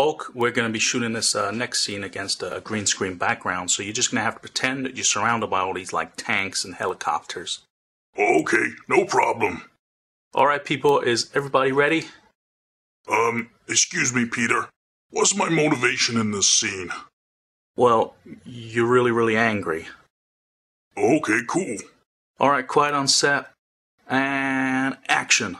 Hulk, we're going to be shooting this next scene against a green screen background, so you're just going to have to pretend that you're surrounded by all these like tanks and helicopters. Okay, no problem. Alright people, is everybody ready? Excuse me, Peter. What's my motivation in this scene? Well, you're really angry. Okay, cool. Alright, quiet on set, and action.